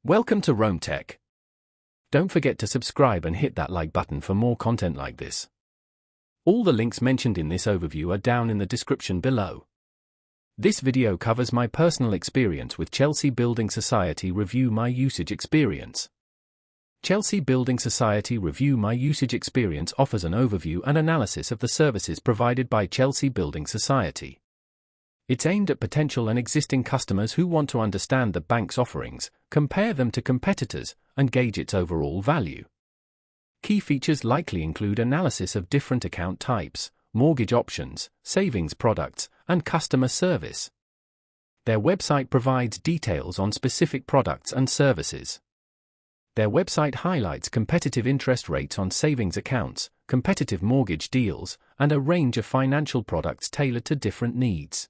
Welcome to Rome Tech. Don't forget to subscribe and hit that like button for more content like this. All the links mentioned in this overview are down in the description below. This video covers my personal experience with Chelsea Building Society Review My Usage Experience. Chelsea Building Society Review My Usage Experience offers an overview and analysis of the services provided by Chelsea Building Society. It's aimed at potential and existing customers who want to understand the bank's offerings, compare them to competitors, and gauge its overall value. Key features likely include analysis of different account types, mortgage options, savings products, and customer service. Their website provides details on specific products and services. Their website highlights competitive interest rates on savings accounts, competitive mortgage deals, and a range of financial products tailored to different needs.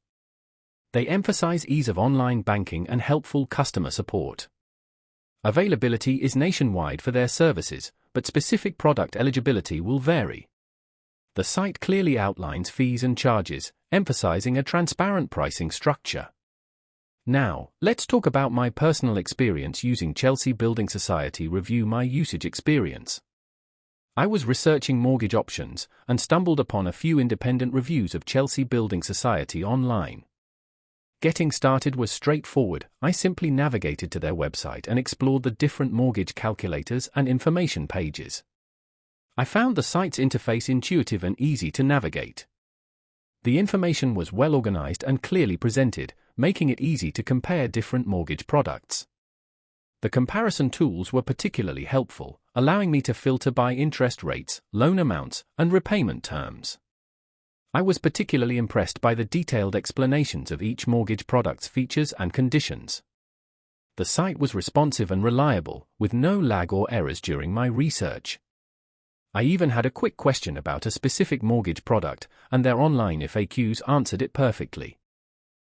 They emphasize ease of online banking and helpful customer support. Availability is nationwide for their services, but specific product eligibility will vary. The site clearly outlines fees and charges, emphasizing a transparent pricing structure. Now, let's talk about my personal experience using Chelsea Building Society Review My Usage Experience. I was researching mortgage options and stumbled upon a few independent reviews of Chelsea Building Society online. Getting started was straightforward. I simply navigated to their website and explored the different mortgage calculators and information pages. I found the site's interface intuitive and easy to navigate. The information was well organized and clearly presented, making it easy to compare different mortgage products. The comparison tools were particularly helpful, allowing me to filter by interest rates, loan amounts, and repayment terms. I was particularly impressed by the detailed explanations of each mortgage product's features and conditions. The site was responsive and reliable, with no lag or errors during my research. I even had a quick question about a specific mortgage product, and their online FAQs answered it perfectly.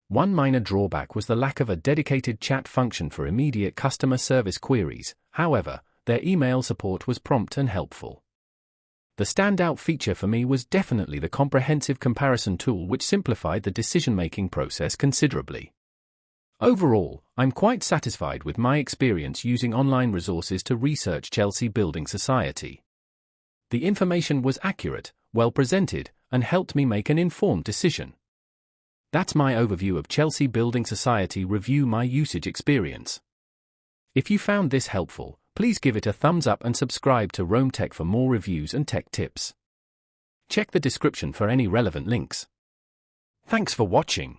One minor drawback was the lack of a dedicated chat function for immediate customer service queries. However, their email support was prompt and helpful. The standout feature for me was definitely the comprehensive comparison tool, which simplified the decision-making process considerably. Overall, I'm quite satisfied with my experience using online resources to research Chelsea Building Society. The information was accurate, well presented, and helped me make an informed decision. That's my overview of Chelsea Building Society Review My Usage Experience. If you found this helpful, please give it a thumbs up and subscribe to Rome Tech for more reviews and tech tips. Check the description for any relevant links. Thanks for watching.